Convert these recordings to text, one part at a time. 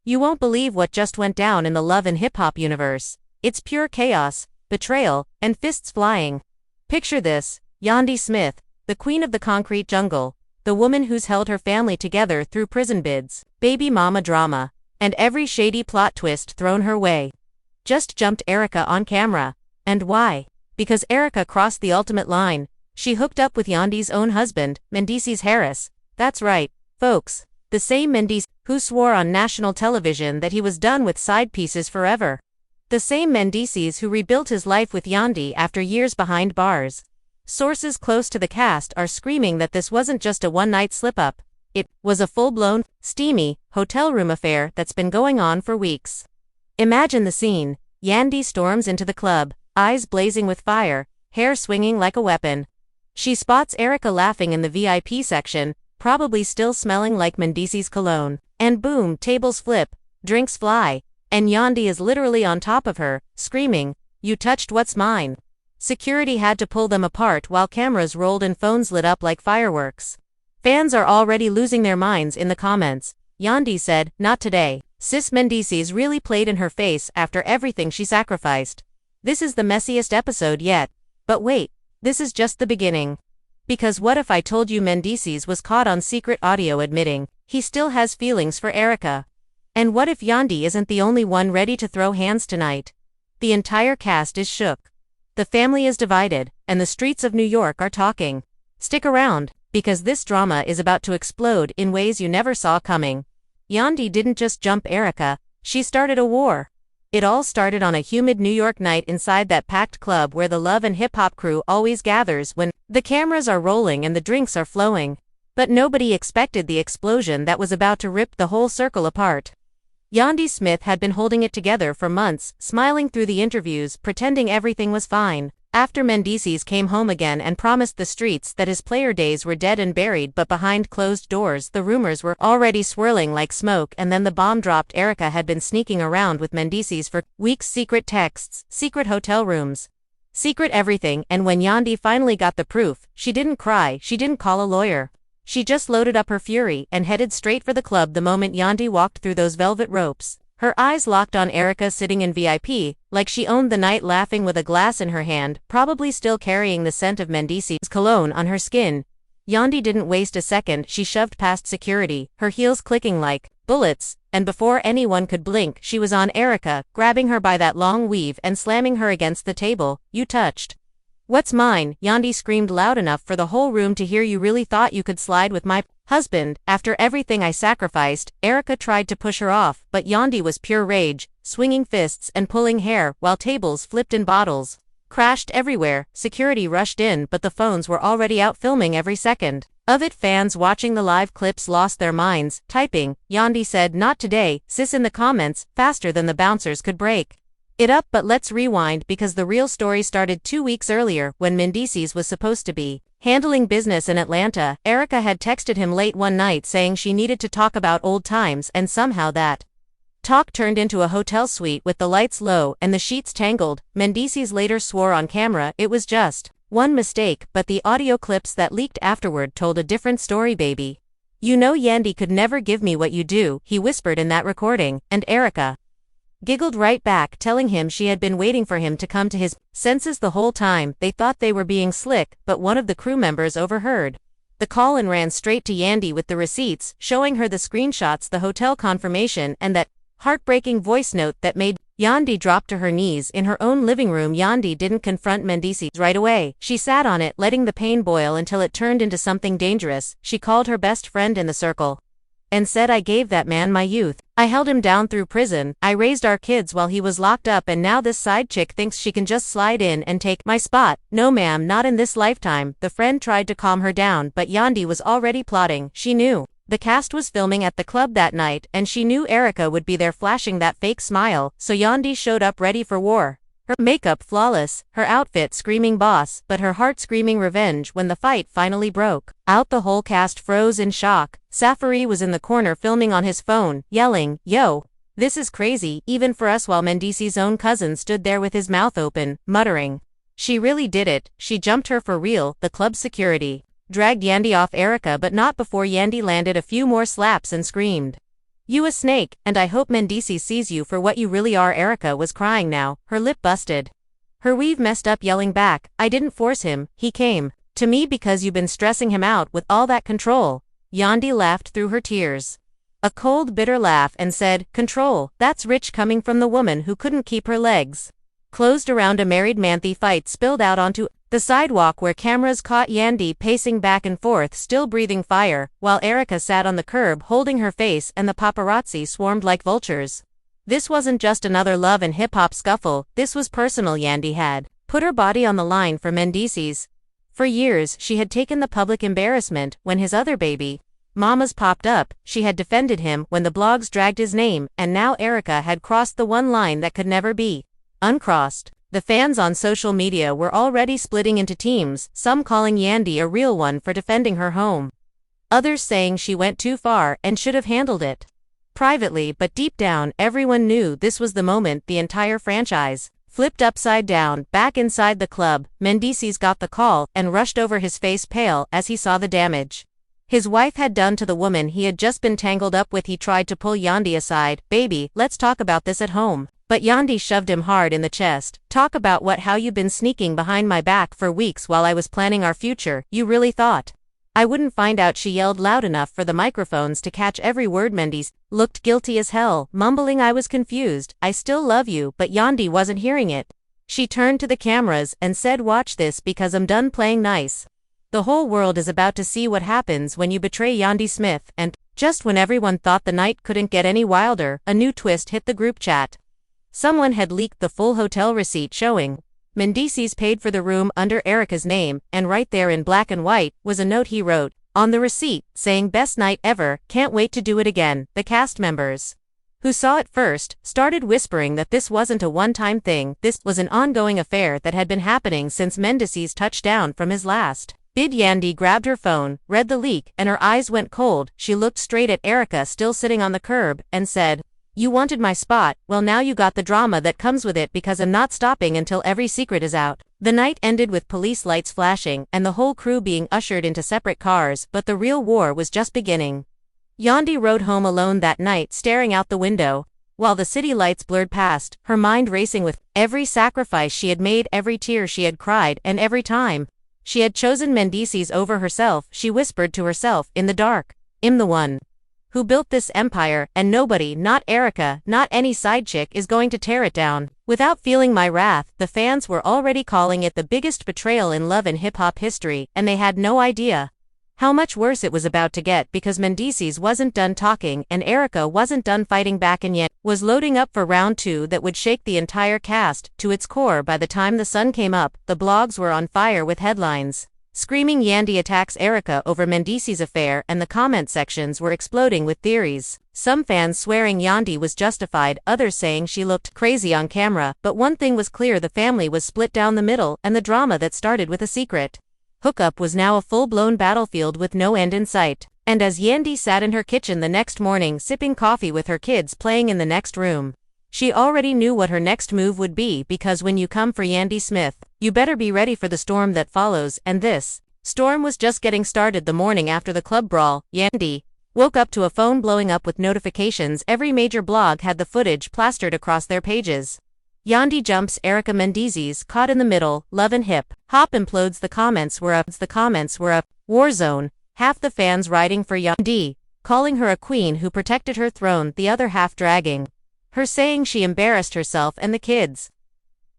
You won't believe what just went down in the love and hip-hop universe. It's pure chaos, betrayal, and fists flying. Picture this, Yandy Smith, the queen of the concrete jungle, the woman who's held her family together through prison bids, baby mama drama, and every shady plot twist thrown her way. Just jumped Erika on camera. And why? Because Erika crossed the ultimate line. She hooked up with Yandy's own husband, Mendeecees Harris. That's right, folks. The same Mendeecees who swore on national television that he was done with side pieces forever. The same Mendeecees who rebuilt his life with Yandy after years behind bars. Sources close to the cast are screaming that this wasn't just a one-night slip-up. It was a full-blown, steamy, hotel room affair that's been going on for weeks. Imagine the scene. Yandy storms into the club, eyes blazing with fire, hair swinging like a weapon. She spots Erika laughing in the VIP section, probably still smelling like Mendeecees cologne. And boom, tables flip, drinks fly, and Yandy is literally on top of her, screaming, "You touched what's mine." Security had to pull them apart while cameras rolled and phones lit up like fireworks. Fans are already losing their minds in the comments. Yandy said, "Not today." Sis Mendeecees really played in her face after everything she sacrificed. This is the messiest episode yet. But wait, this is just the beginning. Because what if I told you Mendeecees was caught on secret audio admitting he still has feelings for Erika? And what if Yandy isn't the only one ready to throw hands tonight? The entire cast is shook. The family is divided, and the streets of New York are talking. Stick around, because this drama is about to explode in ways you never saw coming. Yandy didn't just jump Erika, she started a war. It all started on a humid New York night inside that packed club where the love and hip-hop crew always gathers when the cameras are rolling and the drinks are flowing. But nobody expected the explosion that was about to rip the whole circle apart. Yandy Smith had been holding it together for months, smiling through the interviews, pretending everything was fine. After Mendeecees came home again and promised the streets that his player days were dead and buried, but behind closed doors the rumors were already swirling like smoke, and then the bomb dropped. Erika had been sneaking around with Mendeecees for weeks, secret texts, secret hotel rooms, secret everything, and when Yandy finally got the proof, she didn't cry, she didn't call a lawyer. She just loaded up her fury and headed straight for the club the moment Yandy walked through those velvet ropes. Her eyes locked on Erika sitting in VIP, like she owned the night, laughing with a glass in her hand, probably still carrying the scent of Mendeecees' cologne on her skin. Yandy didn't waste a second, she shoved past security, her heels clicking like bullets, and before anyone could blink, she was on Erika, grabbing her by that long weave and slamming her against the table. "You touched what's mine," Yandy screamed loud enough for the whole room to hear. "You really thought you could slide with my husband after everything I sacrificed?" Erika tried to push her off, but Yandy was pure rage, swinging fists and pulling hair while tables flipped and bottles crashed everywhere. Security rushed in, but the phones were already out filming every second of it. Fans watching the live clips lost their minds, typing, "Yandy said not today, sis," in the comments, faster than the bouncers could break it up. But let's rewind, because the real story started 2 weeks earlier when Mendeecees was supposed to be handling business in Atlanta. Erika had texted him late one night saying she needed to talk about old times, and somehow that talk turned into a hotel suite with the lights low and the sheets tangled. Mendeecees later swore on camera it was just one mistake, but the audio clips that leaked afterward told a different story. "Baby, you know Yandy could never give me what you do," he whispered in that recording, and Erika giggled right back, telling him she had been waiting for him to come to his senses the whole time. They thought they were being slick, but one of the crew members overheard the call and ran straight to Yandy with the receipts, showing her the screenshots, the hotel confirmation, and that heartbreaking voice note that made Yandy drop to her knees in her own living room. Yandy didn't confront Mendeecees right away. She sat on it, letting the pain boil until it turned into something dangerous. She called her best friend in the circle and said, "I gave that man my youth. I held him down through prison. I raised our kids while he was locked up, and now this side chick thinks she can just slide in and take my spot. No ma'am, not in this lifetime." The friend tried to calm her down, but Yandy was already plotting. She knew the cast was filming at the club that night, and she knew Erika would be there flashing that fake smile, so Yandy showed up ready for war. Her makeup flawless, her outfit screaming boss, but her heart screaming revenge. When the fight finally broke out, the whole cast froze in shock. Safari was in the corner filming on his phone, yelling, "Yo, this is crazy," even for us, while Mendeecees' own cousin stood there with his mouth open, muttering, "She really did it, she jumped her for real." The club security dragged Yandy off Erika, but not before Yandy landed a few more slaps and screamed, You a snake, and I hope Mendeecees sees you for what you really are. Erika was crying now, her lip busted. Her weave messed up, yelling back, I didn't force him, he came to me because you've been stressing him out with all that control. Yandy laughed through her tears. A cold, bitter laugh, and said, control, that's rich coming from the woman who couldn't keep her legs closed around a married man. The fight spilled out onto the sidewalk where cameras caught Yandy pacing back and forth, still breathing fire, while Erika sat on the curb holding her face, and the paparazzi swarmed like vultures. This wasn't just another love and hip-hop scuffle, this was personal. Yandy had put her body on the line for Mendeecees. For years, she had taken the public embarrassment when his other baby mamas popped up, she had defended him when the blogs dragged his name, and now Erika had crossed the one line that could never be uncrossed. The fans on social media were already splitting into teams, some calling Yandy a real one for defending her home. Others saying she went too far and should have handled it privately, but deep down, everyone knew this was the moment the entire franchise flipped upside down. Back inside the club, Mendeecees got the call and rushed over, his face pale as he saw the damage his wife had done to the woman he had just been tangled up with. He tried to pull Yandy aside. Baby, let's talk about this at home. But Yandy shoved him hard in the chest. Talk about what? How you been sneaking behind my back for weeks while I was planning our future. You really thought I wouldn't find out? She yelled loud enough for the microphones to catch every word. Mendeecees looked guilty as hell, mumbling, I was confused. I still love you, but Yandy wasn't hearing it. She turned to the cameras and said, watch this, because I'm done playing nice. The whole world is about to see what happens when you betray Yandy Smith. And just when everyone thought the night couldn't get any wilder, a new twist hit the group chat. Someone had leaked the full hotel receipt showing Mendeecees paid for the room under Erika's name, and right there in black and white was a note he wrote on the receipt saying, best night ever, can't wait to do it again. The cast members who saw it first started whispering that this wasn't a one-time thing, this was an ongoing affair that had been happening since Mendeecees touched down from his last bid. Yandy grabbed her phone, read the leak, and her eyes went cold. She looked straight at Erika still sitting on the curb, and said, you wanted my spot, well now you got the drama that comes with it, because I'm not stopping until every secret is out. The night ended with police lights flashing and the whole crew being ushered into separate cars, but the real war was just beginning. Yandy rode home alone that night, staring out the window, while the city lights blurred past, her mind racing with every sacrifice she had made, every tear she had cried, and every time she had chosen Mendeecees over herself. She whispered to herself in the dark, I'm the one who built this empire, and nobody, not Erika, not any side chick, is going to tear it down. Without feeling my wrath, the fans were already calling it the biggest betrayal in love and hip-hop history, and they had no idea how much worse it was about to get, because Mendeecees wasn't done talking and Erika wasn't done fighting back, and yet was loading up for round two that would shake the entire cast to its core. By the time the sun came up, the blogs were on fire with headlines screaming Yandy attacks Erika over Mendeecees' affair, and the comment sections were exploding with theories. Some fans swearing Yandy was justified, others saying she looked crazy on camera, but one thing was clear, the family was split down the middle, and the drama that started with a secret hookup was now a full-blown battlefield with no end in sight. And as Yandy sat in her kitchen the next morning sipping coffee with her kids playing in the next room, she already knew what her next move would be, because when you come for Yandy Smith, you better be ready for the storm that follows, and this storm was just getting started. The morning after the club brawl, Yandy woke up to a phone blowing up with notifications. Every major blog had the footage plastered across their pages. Yandy jumps Erika Mendeecees caught in the middle, love and hip hop implodes. The comments were a war zone, half the fans riding for Yandy, calling her a queen who protected her throne, the other half dragging her, saying she embarrassed herself and the kids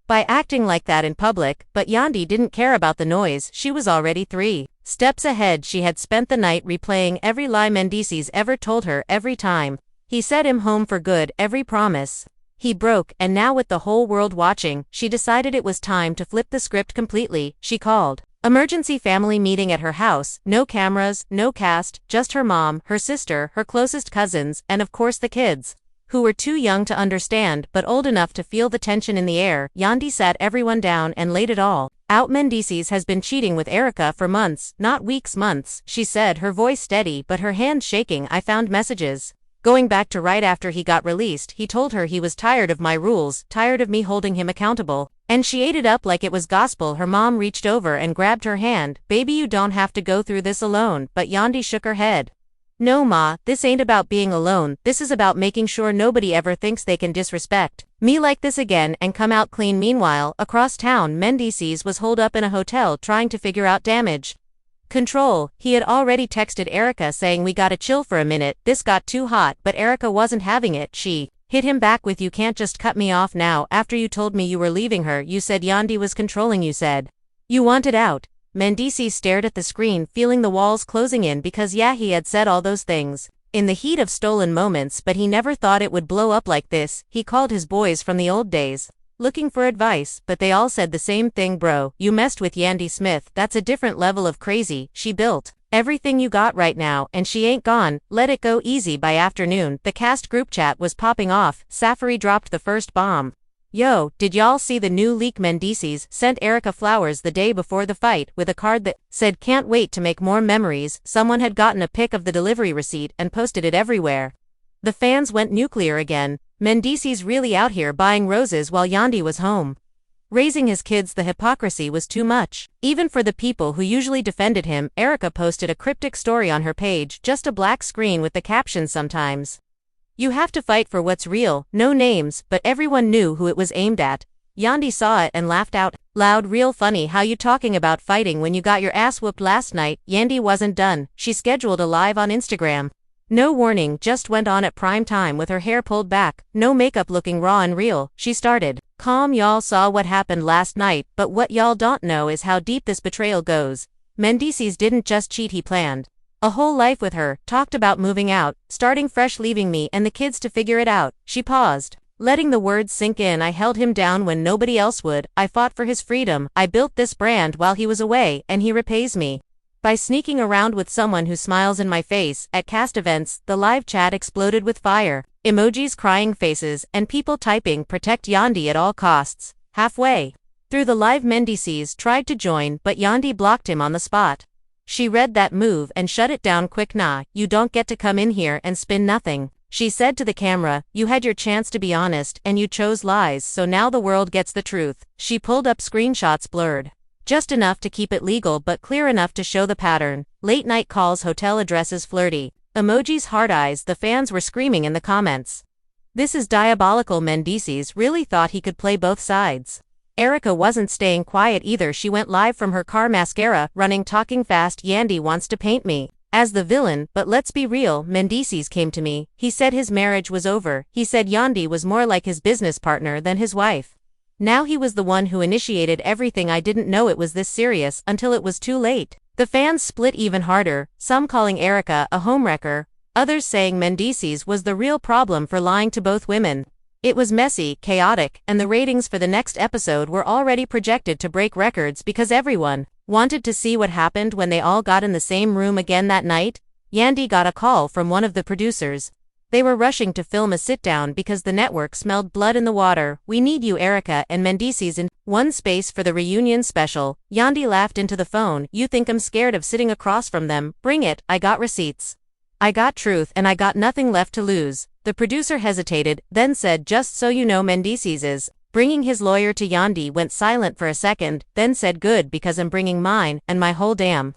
by acting like that in public. But Yandy didn't care about the noise, she was already 3 steps ahead. She had spent the night replaying every lie Mendeecees ever told her, every time he said him home for good, every promise he broke, and now with the whole world watching, she decided it was time to flip the script completely. She called emergency family meeting at her house, no cameras, no cast, just her mom, her sister, her closest cousins, and of course the kids, who were too young to understand but old enough to feel the tension in the air. Yandy sat everyone down and laid it all out. Mendeecees has been cheating with Erika for months, not weeks, months, she said, her voice steady but her hands shaking. I found messages going back to right after he got released. He told her he was tired of my rules, tired of me holding him accountable, and she ate it up like it was gospel. Her mom reached over and grabbed her hand. Baby, you don't have to go through this alone, but Yandy shook her head. No ma, this ain't about being alone, this is about making sure nobody ever thinks they can disrespect me like this again and come out clean. Meanwhile, across town, Mendeecees was holed up in a hotel trying to figure out damage control. He had already texted Erika saying we gotta chill for a minute, this got too hot, but Erika wasn't having it. She hit him back with, you can't just cut me off now, after you told me you were leaving her, you said Yandy was controlling, you said you wanted out. Mendeecees stared at the screen, feeling the walls closing in because yeah, he had said all those things in the heat of stolen moments, but he never thought it would blow up like this. He called his boys from the old days, looking for advice, but they all said the same thing, bro, you messed with Yandy Smith, that's a different level of crazy, she built everything you got right now, and she ain't gone, let it go easy. By afternoon, the cast group chat was popping off, Safari dropped the first bomb. Yo, did y'all see the new leak? Mendeecees sent Erika flowers the day before the fight with a card that said can't wait to make more memories. Someone had gotten a pic of the delivery receipt and posted it everywhere. The fans went nuclear again. Mendeecees really out here buying roses while Yandy was home raising his kids. The hypocrisy was too much. Even for the people who usually defended him, Erika posted a cryptic story on her page, just a black screen with the caption, sometimes you have to fight for what's real, no names, but everyone knew who it was aimed at. Yandy saw it and laughed out loud, real funny, how you talking about fighting when you got your ass whooped last night. Yandy wasn't done, she scheduled a live on Instagram. No warning, just went on at prime time with her hair pulled back, no makeup, looking raw and real. She started, calm, y'all saw what happened last night, but what y'all don't know is how deep this betrayal goes. Mendeecees didn't just cheat, he planned a whole life with her, talked about moving out, starting fresh, leaving me and the kids to figure it out. She paused, letting the words sink in. I held him down when nobody else would, I fought for his freedom, I built this brand while he was away, and he repays me by sneaking around with someone who smiles in my face. At cast events, the live chat exploded with fire emojis, crying faces, and people typing protect Yandy at all costs. Halfway through the live, Mendeecees tried to join, but Yandy blocked him on the spot. She read that move and shut it down quick. Nah, you don't get to come in here and spin nothing, she said to the camera. You had your chance to be honest and you chose lies, so now the world gets the truth. She pulled up screenshots, blurred just enough to keep it legal but clear enough to show the pattern. Late night calls, hotel addresses, flirty emojis, heart eyes. The fans were screaming in the comments, this is diabolical. Mendeecees really thought he could play both sides. Erika wasn't staying quiet either. She went live from her car, mascara running, talking fast. Yandy wants to paint me as the villain, but let's be real, Mendeecees came to me. He said his marriage was over. He said Yandy was more like his business partner than his wife. Now he was the one who initiated everything. I didn't know it was this serious until it was too late. The fans split even harder, some calling Erika a homewrecker, others saying Mendeecees was the real problem for lying to both women. It was messy, chaotic, and the ratings for the next episode were already projected to break records because everyone wanted to see what happened when they all got in the same room again that night. Yandy got a call from one of the producers. They were rushing to film a sit-down because the network smelled blood in the water. We need you, Erika and Mendeecees, in one space for the reunion special. Yandy laughed into the phone. You think I'm scared of sitting across from them? Bring it, I got receipts, I got truth, and I got nothing left to lose. The producer hesitated, then said, just so you know, Mendeecees is bringing his lawyer to. Yandy went silent for a second, then said, good, because I'm bringing mine and my whole damn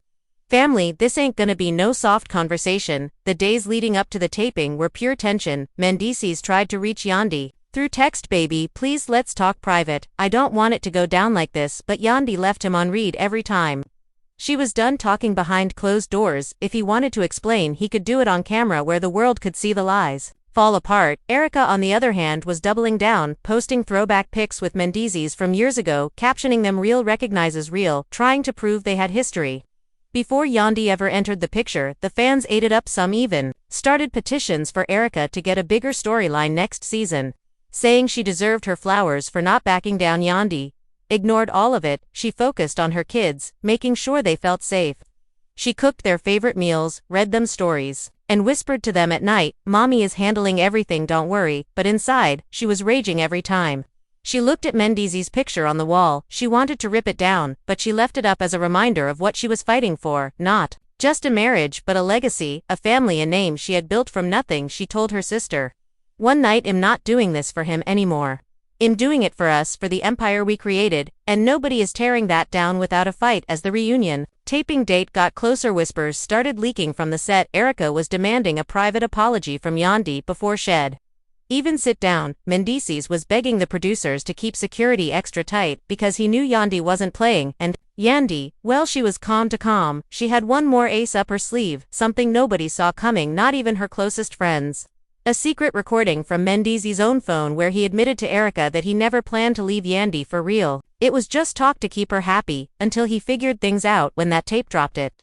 family. This ain't gonna be no soft conversation. The days leading up to the taping were pure tension. Mendeecees tried to reach Yandy through text, baby, please let's talk private, I don't want it to go down like this, but Yandy left him on read every time. She was done talking behind closed doors. If he wanted to explain, he could do it on camera where the world could see the lies fall apart. Erika, on the other hand, was doubling down, posting throwback pics with Mendeecees from years ago, captioning them real recognizes real, trying to prove they had history. Before Yandy ever entered the picture, the fans ate it up. Some even started petitions for Erika to get a bigger storyline next season, saying she deserved her flowers for not backing down. Yandy ignored all of it. She focused on her kids, making sure they felt safe. She cooked their favorite meals, read them stories, and whispered to them at night, Mommy is handling everything, don't worry. But inside, she was raging every time she looked at Mendeecees' picture on the wall. She wanted to rip it down, but she left it up as a reminder of what she was fighting for, not just a marriage, but a legacy, a family, a name she had built from nothing. She told her sister one night, I'm not doing this for him anymore. I'm doing it for us, for the empire we created, and nobody is tearing that down without a fight. As the reunion taping date got closer. Whispers started leaking from the set. Erika was demanding a private apology from Yandy before she'd even sit down. Mendeecees was begging the producers to keep security extra tight because he knew Yandy wasn't playing, and Yandy, well, she was calm to calm. She had one more ace up her sleeve, something nobody saw coming, not even her closest friends. A secret recording from Mendeecees' own phone where he admitted to Erika that he never planned to leave Yandy for real. It was just talk to keep her happy, until he figured things out when that tape dropped. It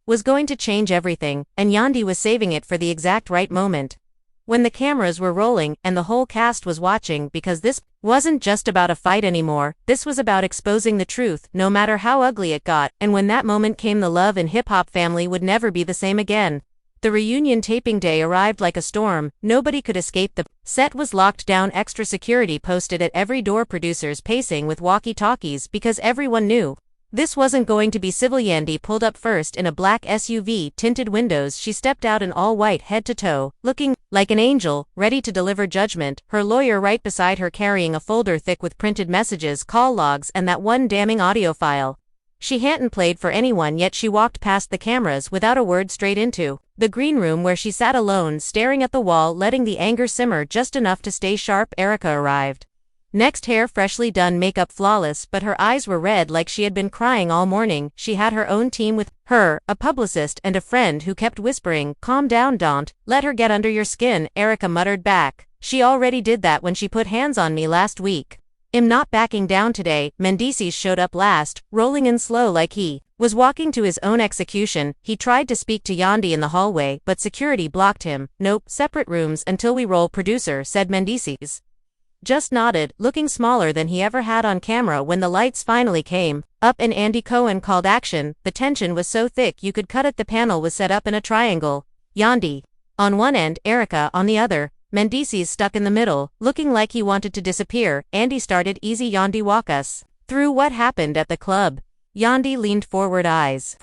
was going to change everything, and Yandy was saving it for the exact right moment. When the cameras were rolling and the whole cast was watching, because this wasn't just about a fight anymore, this was about exposing the truth, no matter how ugly it got, and when that moment came, the love and hip-hop family would never be the same again. The reunion taping day arrived like a storm. Nobody could escape. The set was locked down, extra security posted at every door, producers pacing with walkie-talkies because everyone knew this wasn't going to be civil. Yandy pulled up first in a black SUV, tinted windows. She stepped out in all white head to toe, looking like an angel, ready to deliver judgment, her lawyer right beside her carrying a folder thick with printed messages, call logs, and that one damning audio file she hadn't played for anyone yet. She walked past the cameras without a word straight into the green room where she sat alone, staring at the wall, letting the anger simmer just enough to stay sharp. Erika arrived. Next, hair freshly done, makeup flawless, but her eyes were red like she had been crying all morning. She had her own team with her, a publicist and a friend who kept whispering, "Calm down, don't let her get under your skin." Erika muttered back, "She already did that when she put hands on me last week. I'm not backing down today." Mendeecees showed up last, rolling in slow like he was walking to his own execution. He tried to speak to Yandy in the hallway, but security blocked him. "Nope, separate rooms until we roll, producer," said Mendeecees. Just nodded, looking smaller than he ever had on camera. When the lights finally came up and Andy Cohen called action, the tension was so thick you could cut it. The panel was set up in a triangle. Yandy on one end, Erika on the other. Mendeecees stuck in the middle, looking like he wanted to disappear. Andy started, "Easy Yandy, walk us through what happened at the club." Yandy leaned forward, eyes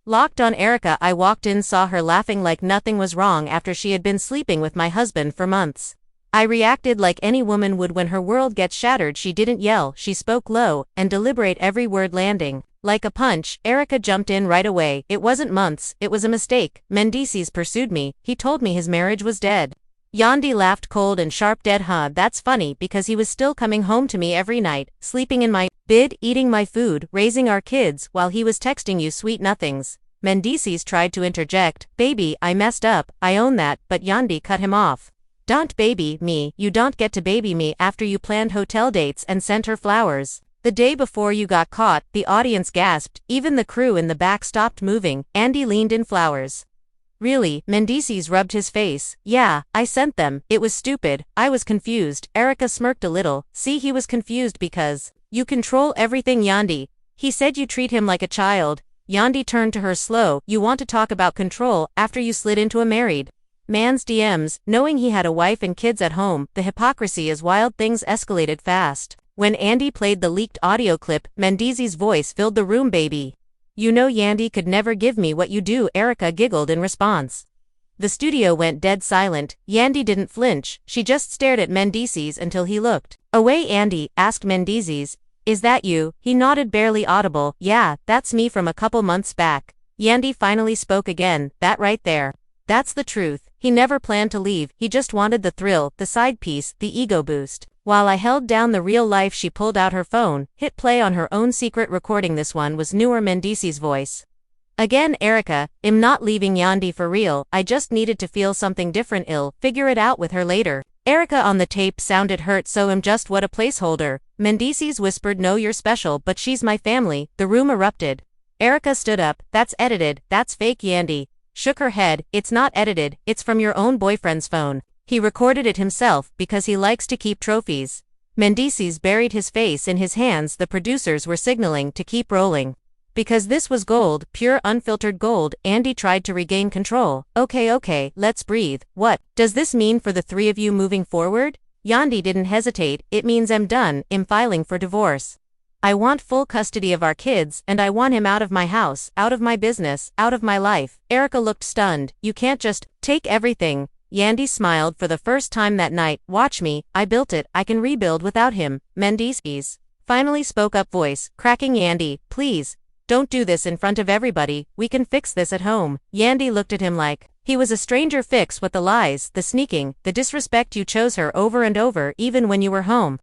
locked on Erika. "I walked in, saw her laughing like nothing was wrong after she had been sleeping with my husband for months. I reacted like any woman would when her world gets shattered." She didn't yell, she spoke low and deliberate, every word landing like a punch. Erika jumped in right away. "It wasn't months, it was a mistake. Mendeecees pursued me, he told me his marriage was dead." Yandy laughed, cold and sharp. "Dead, huh? That's funny, because he was still coming home to me every night, sleeping in my bed, eating my food, raising our kids, while he was texting you sweet nothings." Mendeecees tried to interject, "Baby, I messed up, I own that," but Yandy cut him off. "Don't baby me, you don't get to baby me after you planned hotel dates and sent her flowers the day before you got caught." The audience gasped, even the crew in the back stopped moving. Andy leaned in. "Flowers? Really?" Mendeecees rubbed his face. "Yeah, I sent them. It was stupid, I was confused." Erika smirked a little. "See, he was confused because you control everything, Yandy. He said you treat him like a child." Yandy turned to her slow. "You want to talk about control after you slid into a married man's DMs, knowing he had a wife and kids at home? The hypocrisy is wild." Things escalated fast. When Andy played the leaked audio clip, Mendeecees' voice filled the room. "Baby, you know Yandy could never give me what you do." Erika giggled in response. The studio went dead silent. Yandy didn't flinch, she just stared at Mendeecees until he looked away. "Andy," asked Mendeecees, "is that you?" He nodded, barely audible. "Yeah, that's me from a couple months back." Yandy finally spoke again. "That right there. That's the truth. He never planned to leave, he just wanted the thrill, the side piece, the ego boost. While I held down the real life." She pulled out her phone, hit play on her own secret recording. This one was newer. Mendeecees' voice again. "Erika, I'm not leaving Yandy for real, I just needed to feel something different. I'll figure it out with her later." Erika on the tape sounded hurt. "So I'm just what, a placeholder?" Mendeecees whispered, "No, you're special, but she's my family." The room erupted. Erika stood up. "That's edited, that's fake." Yandy shook her head. "It's not edited, it's from your own boyfriend's phone. He recorded it himself because he likes to keep trophies." Mendeecees buried his face in his hands. The producers were signaling to keep rolling because this was gold, pure unfiltered gold. Andy tried to regain control. Okay, let's breathe. "What does this mean for the three of you moving forward?" Yandy didn't hesitate. "It means I'm done, I'm filing for divorce. I want full custody of our kids, and I want him out of my house, out of my business, out of my life." Erika looked stunned. "You can't just take everything." Yandy smiled for the first time that night. "Watch me, I built it, I can rebuild without him." Mendeecees finally spoke up, voice cracking. "Yandy, please, Don't do this in front of everybody, we can fix this at home. Yandy looked at him like he was a stranger. Fix what? The lies, the sneaking, the disrespect. You chose her over and over even when you were home.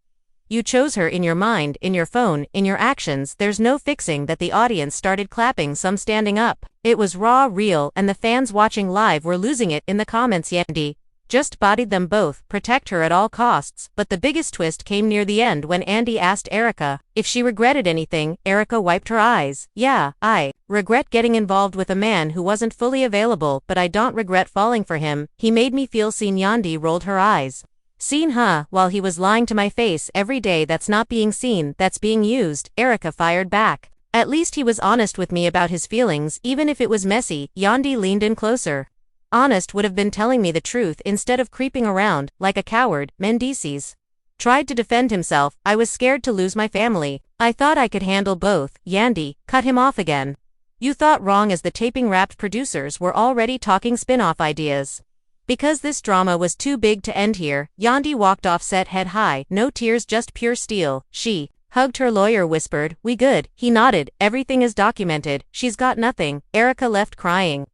You chose her in your mind, in your phone, in your actions. There's no fixing that. The audience started clapping, some standing up. It was raw, real, and the fans watching live were losing it in the comments. Yandy just bodied them both, protect her at all costs. But the biggest twist came near the end when Yandy asked Erika if she regretted anything. Erika wiped her eyes. Yeah, I regret getting involved with a man who wasn't fully available, but I don't regret falling for him. He made me feel seen. Yandy rolled her eyes. Seen, huh? While he was lying to my face every day. That's not being seen, that's being used. Erika fired back. At least he was honest with me about his feelings, even if it was messy. Yandy leaned in closer. Honest would have been telling me the truth instead of creeping around like a coward. Mendeecees tried to defend himself. I was scared to lose my family. I thought I could handle both. Yandy cut him off again. You thought wrong, as the taping wrapped. Producers were already talking spin-off ideas. Because this drama was too big to end here, Yandy walked off set head high, no tears, just pure steel. She hugged her lawyer, whispered, "We good?" He nodded. Everything is documented. She's got nothing. Erika left crying.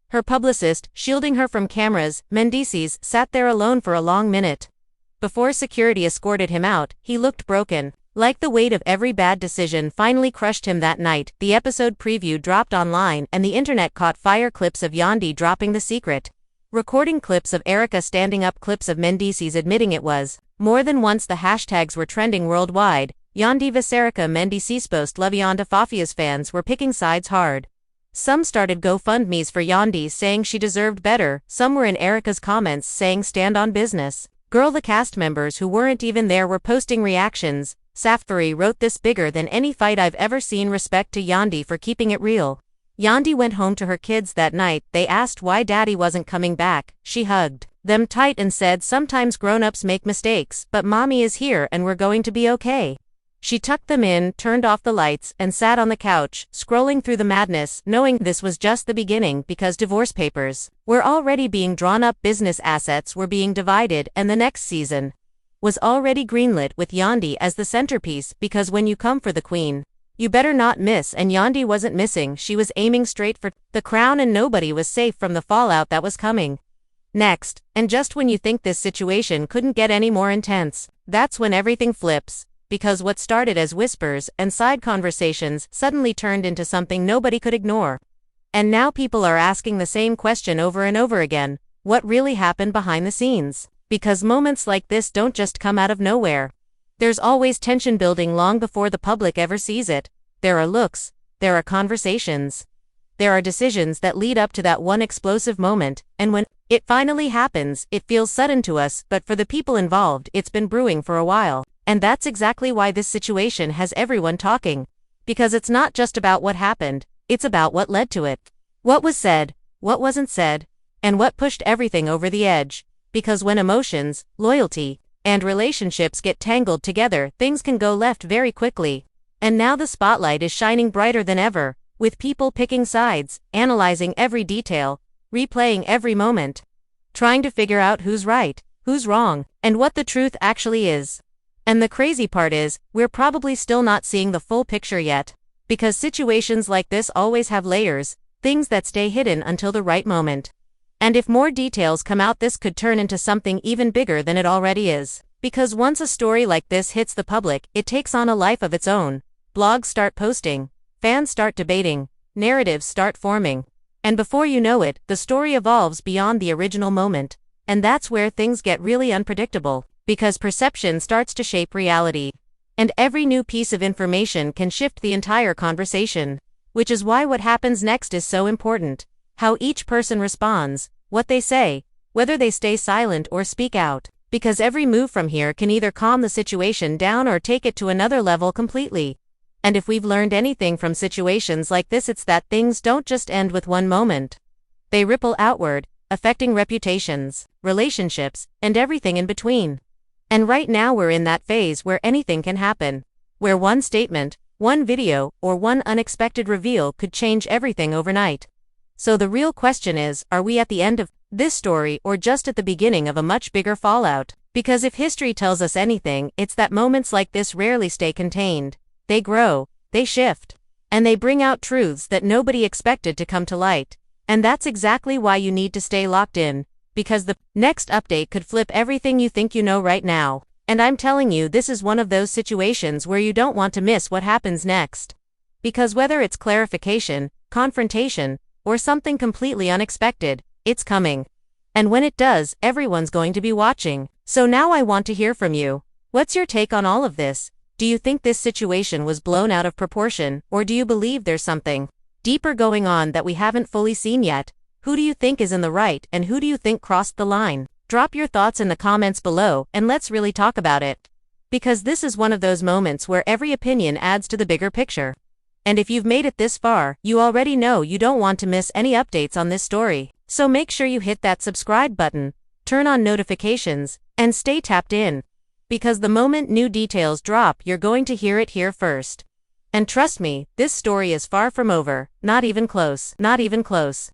Her publicist, shielding her from cameras. Mendeecees sat there alone for a long minute. Before security escorted him out, he looked broken. Like the weight of every bad decision finally crushed him that night. The episode preview dropped online and the internet caught fire. Clips of Yandy dropping the secret. Recording clips of Erika standing up, clips of Mendeecees admitting it was. More than once the hashtags were trending worldwide. Yandy vs Erika. Mendeecees post love. Yonda Fafia's fans were picking sides hard. Some started GoFundMes for Yandy saying she deserved better. Some were in Erika's comments saying stand on business. Girl, the cast members who weren't even there were posting reactions. Safari wrote, "This bigger than any fight I've ever seen. Respect to Yandy for keeping it real." Yandy went home to her kids that night. They asked why daddy wasn't coming back. She hugged them tight and said, "Sometimes grown-ups make mistakes, but mommy is here and we're going to be okay." She tucked them in, turned off the lights, and sat on the couch, scrolling through the madness, knowing this was just the beginning because divorce papers were already being drawn up, business assets were being divided, and the next season was already greenlit with Yandy as the centerpiece. Because when you come for the queen, you better not miss. And Yandy wasn't missing. She was aiming straight for the crown, and nobody was safe from the fallout that was coming next. And just when you think this situation couldn't get any more intense, that's when everything flips. Because what started as whispers and side conversations suddenly turned into something nobody could ignore. And now people are asking the same question over and over again. What really happened behind the scenes? Because moments like this don't just come out of nowhere. There's always tension building long before the public ever sees it. There are looks, there are conversations, there are decisions that lead up to that one explosive moment, and when it finally happens, it feels sudden to us, but for the people involved, it's been brewing for a while. And that's exactly why this situation has everyone talking. Because it's not just about what happened, it's about what led to it. What was said, what wasn't said, and what pushed everything over the edge. Because when emotions, loyalty, and relationships get tangled together, things can go left very quickly. And now the spotlight is shining brighter than ever, with people picking sides, analyzing every detail, replaying every moment, trying to figure out who's right, who's wrong, and what the truth actually is. And the crazy part is, we're probably still not seeing the full picture yet. Because situations like this always have layers, things that stay hidden until the right moment. And if more details come out, this could turn into something even bigger than it already is. Because once a story like this hits the public, it takes on a life of its own. Blogs start posting, fans start debating, narratives start forming. And before you know it, the story evolves beyond the original moment. And that's where things get really unpredictable. Because perception starts to shape reality. And every new piece of information can shift the entire conversation. Which is why what happens next is so important. How each person responds, what they say, whether they stay silent or speak out. Because every move from here can either calm the situation down or take it to another level completely. And if we've learned anything from situations like this, it's that things don't just end with one moment. They ripple outward, affecting reputations, relationships, and everything in between. And right now we're in that phase where anything can happen. Where one statement, one video, or one unexpected reveal could change everything overnight. So the real question is, are we at the end of this story or just at the beginning of a much bigger fallout? Because if history tells us anything, it's that moments like this rarely stay contained. They grow, they shift, And they bring out truths that nobody expected to come to light. And that's exactly why you need to stay locked in, because the next update could flip everything you think you know right now. And I'm telling you, this is one of those situations where you don't want to miss what happens next. Because whether it's clarification, confrontation, or something completely unexpected, it's coming. And when it does, everyone's going to be watching. So now I want to hear from you. What's your take on all of this? Do you think this situation was blown out of proportion, or do you believe there's something deeper going on that we haven't fully seen yet? Who do you think is in the right, and who do you think crossed the line? Drop your thoughts in the comments below, and let's really talk about it. Because this is one of those moments where every opinion adds to the bigger picture. And if you've made it this far, you already know you don't want to miss any updates on this story. So make sure you hit that subscribe button, turn on notifications, and stay tapped in. Because the moment new details drop, you're going to hear it here first. And trust me, this story is far from over, not even close, not even close.